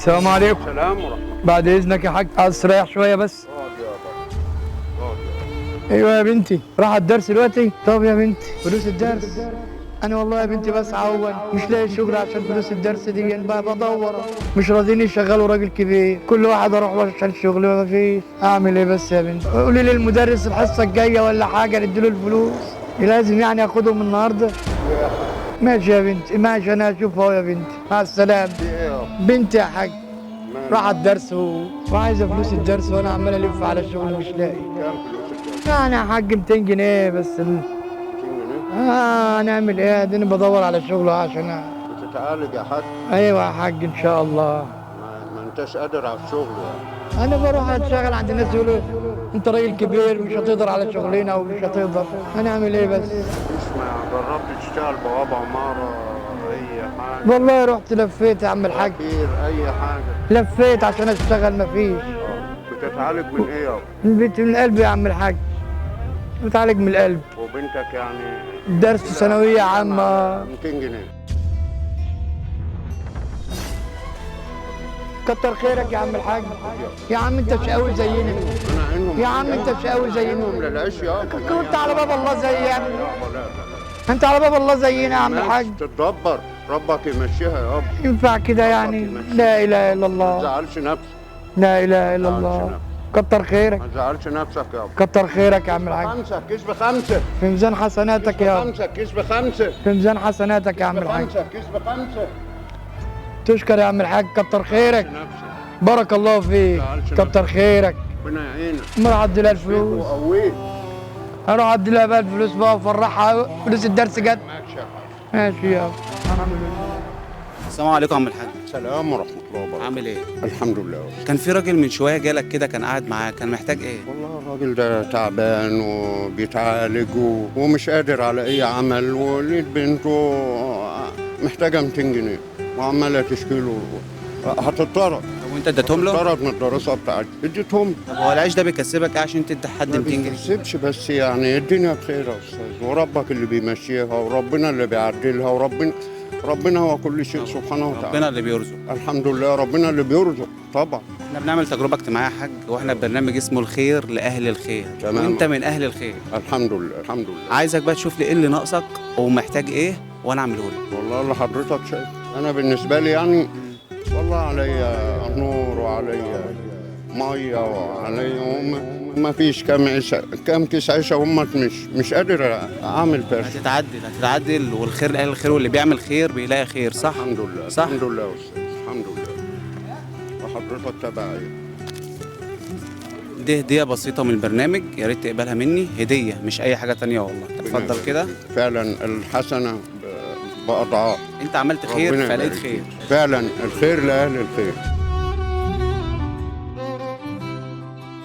السلام عليكم. السلام ورحمة الله. بعد اذنك يا حاج، عايز استريح شويه بس. اقعد يابا، اقعد. ايوه يا بنتي، راح الدرس دلوقتي؟ طب يا بنتي فلوس الدرس. انا والله يا بنتي بسعى اول مش لاقي شغل عشان فلوس الدرس دي، بقى بدور مش راضيين يشغلوا راجل كبير، كل واحد اروح له عشان شغل ما فيش. اعمل ايه بس يا بنتي؟ قولي لي المدرس الحصه الجايه ولا حاجه نديله الفلوس، لازم يعني اخدهم النهارده. ماشي يا بنتي ماشي، انا اشوفها يا بنتي، مع السلامه. في ايه يابا؟ بنتي يا حاج مالك؟ راح الدرس وعايزه فلوس الدرس، وانا عمال الف على الشغل مش لاقي. كام فلوسك يابا؟ يعني يا حاج 200 جنيه بس 200 جنيه؟ نعمل ايه؟ اديني بدور على شغل عشان بتتعالج يا حاج؟ ايوه يا حاج ان شاء الله. ما انتش قادر على الشغل يعني. انا بروح اشتغل عند الناس يقولوا انت راجل كبير مش هتقدر على شغلنا ومش هتقدر. هنعمل ايه بس؟ مش ما جربت تشتغل بوابة عمارة اي حاجة؟ والله رحت لفيت يا عم الحاج، كتير اي حاجة. لفيت عشان اشتغل مفيش. بتتعالج من ايه يابا؟ البيت من قلبي يا عم الحاج، بتعالج من القلب. وبنتك يعني درس ثانويه عامه. 200 جنيه. كتر خيرك يا عم الحاج. يا عم انت شقاوي زينا. انا عينهم يا عم انت شقاوي زينا. عينهم للعيش يابا. كنت على باب الله زي يا عم. يابا لا لا. انت على باب الله زينا يا عم الحاج. تتدبر، ربك يمشيها يابا. ينفع كده يعني؟ لا اله الا ما الله. تزعلش نفسك. لا اله الا الله. كتر خيرك. ما تزعلش نفسك يابا. كتر خيرك يا عم الحاج. خمسة كيس بخمسة. في ميزان حسناتك يا خمسة كيس بخمسة. في ميزان حسناتك يا عم الحاج. خمسة كيس بخمسة. تشكر يا عم الحاج، كتر خيرك. نفسك. بارك الله فيك. كتر خيرك. ربنا يعينك. ما اروح ادي لها الفلوس. وقويك. اروح ادي لها بقى الفلوس بقى وافرحها، فلوس الدرس جت. ماشي يا حاج. ماشي يابا. الحمد لله. السلام عليكم يا عم الحاج. السلام ورحمة الله وبركاته. عامل ايه؟ الحمد لله. كان في راجل من شويه جالك كده، كان قاعد معاك، كان محتاج ايه؟ والله الراجل ده تعبان وبيتعالج ومش قادر على أي عمل، وليد بنته محتاجة 200 جنيه وعمالة تشكي له. هتضطرب. طب وانت اديتهم له؟ هتضطرب من الدراسة بتاعتي. اديتهم. طب هو العيش ده بيكسبك ايه عشان تدي حد ما 200 جنيه؟ بيكسبش، بس يعني الدنيا بخير يا أستاذ، وربك اللي بيمشيها وربنا اللي بيعدلها، ربنا هو كل شيء سبحانه وتعالى. ربنا اللي بيرزق. الحمد لله ربنا اللي بيرزق طبعا. احنا بنعمل تجربه اجتماعيه يا حاج، واحنا برنامج اسمه الخير لاهل الخير. تمام. وانت من اهل الخير. الحمد لله الحمد لله. عايزك بقى تشوف لي ايه اللي ناقصك ومحتاج ايه وانا اعمله لك. والله اللي حضرتك شايف، انا بالنسبه لي يعني والله عليا نور وعليا ميه وعليا ما فيش كام كيس عيشه وامك مش قادر اعمل فرش. هتتعدل والخير لاهل الخير، واللي بيعمل خير بيلاقي خير، صح؟ الحمد لله صح؟ الحمد لله يا استاذ الحمد لله. وحضرتك تبعي. دي هديه بسيطه من البرنامج، يا ريت تقبلها مني هديه مش اي حاجه تانية والله. اتفضل كده. فعلا الحسنه باضعاف. انت عملت خير فلقيت خير. فعلا الخير لاهل الخير.